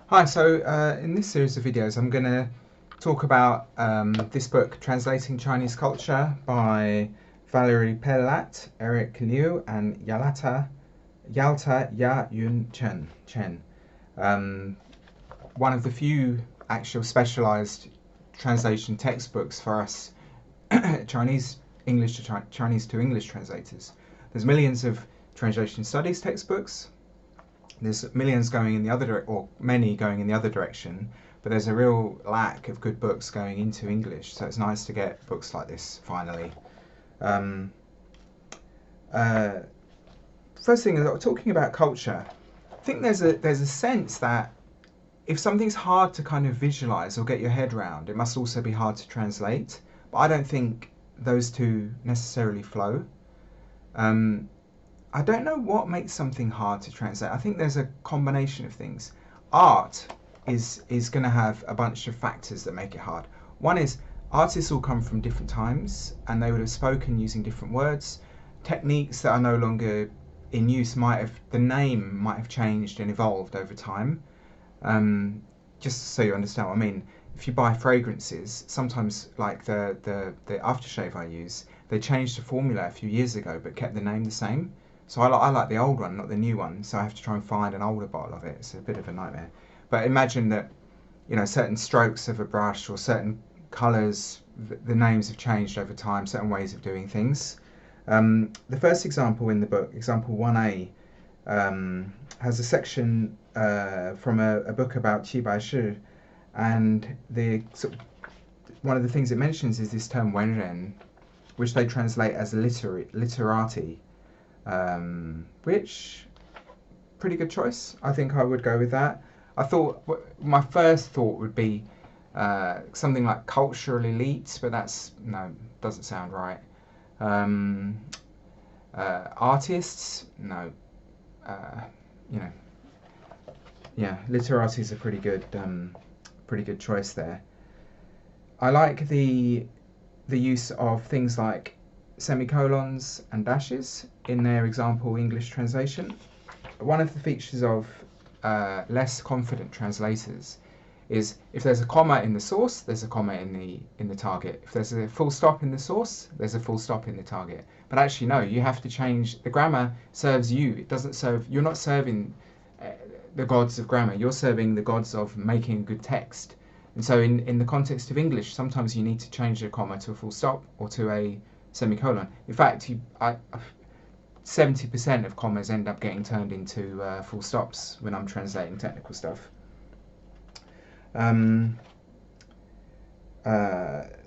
Hi, in this series of videos, I'm going to talk about this book, Translating Chinese Culture by Valerie Pellat, Eric Liu, and Yalta Ya Yun Chen. Um, One of the few actual specialized translation textbooks for us Chinese Chinese to English translators. There's millions of translation studies textbooks. There's millions going in the or many going in the other direction, but there's a real lack of good books going into English. So it's nice to get books like this finally. Um, uh, First thing is talking about culture. I think there's a sense that if something's hard to kind of visualize or get your head around, it must also be hard to translate. But I don't think those two necessarily flow. Um, I don't know what makes something hard to translate. I think there's a combination of things. Art is going to have a bunch of factors that make it hard. One is artists all come from different times and they would have spoken using different words. Techniques that are no longer in use the name might have changed and evolved over time. Um, just so you understand what I mean, if you buy fragrances, sometimes like the aftershave I use, they changed the formula a few years ago but kept the name the same. So I like the old one, not the new one. So I have to try and find an older bottle of it. It's a bit of a nightmare. But imagine that, certain strokes of a brush or certain colours, the names have changed over time, certain ways of doing things. The first example in the book, example 1A, has a section from a book about Qi Bai Shi, and one of the things it mentions is this term Wenren, which they translate as literati, which pretty good choice. I think I would go with that. I thought my first thought would be something like cultural elite, but doesn't sound right. Um, Artists, no. Uh, you know, yeah, literati is a pretty good choice there. I like the use of things like semicolons and dashes in their example English translation. One of the features of less confident translators is if there's a comma in the source, there's a comma in the target. If there's a full stop in the source, there's a full stop in the target. But actually, no, you have to change. The grammar serves you. It doesn't serve. You're not serving the gods of grammar. You're serving the gods of making a good text. And so, in the context of English, sometimes you need to change a comma to a full stop or to a semicolon. In fact, 70% of commas end up getting turned into full stops when I'm translating technical stuff. Um,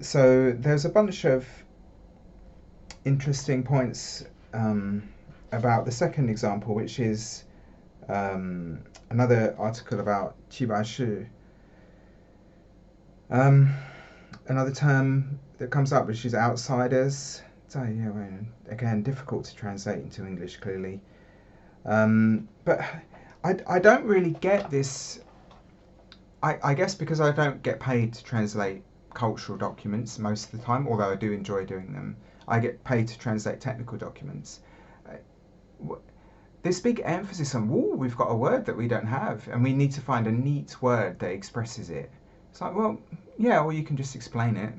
so there's a bunch of interesting points about the second example, which is another article about Qi Bai Shi. Another term that comes up, which is outsiders. So yeah, well, again, difficult to translate into English clearly. But I don't really get this. I guess because I don't get paid to translate cultural documents most of the time, although I do enjoy doing them. I get paid to translate technical documents. This big emphasis on, we've got a word that we don't have, and we need to find a neat word that expresses it. It's like, well, yeah, or you can just explain it.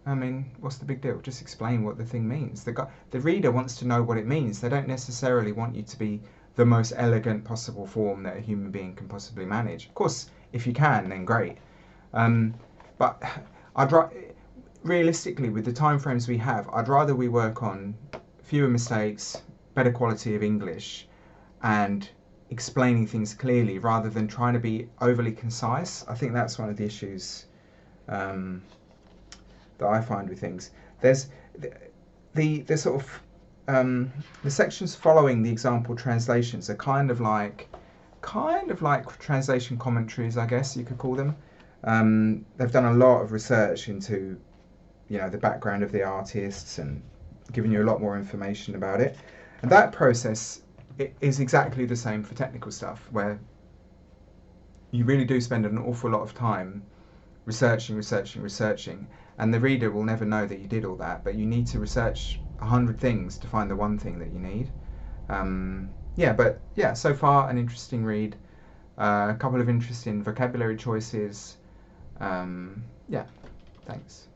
I mean, what's the big deal? Just explain what the thing means. The reader wants to know what it means. They don't necessarily want you to be the most elegant possible form that a human being can possibly manage. Of course, if you can, then great. But realistically, with the time frames we have, I'd rather we work on fewer mistakes, better quality of English, and explaining things clearly rather than trying to be overly concise. I think that's one of the issues that I find with things. There's the sort of the sections following the example translations are kind of like translation commentaries, I guess you could call them. They've done a lot of research into the background of the artists and given you a lot more information about it. And that process is exactly the same for technical stuff, where you really do spend an awful lot of time researching, and the reader will never know that you did all that, but you need to research 100 things to find the one thing that you need. So far an interesting read. a couple of interesting vocabulary choices. Yeah, thanks.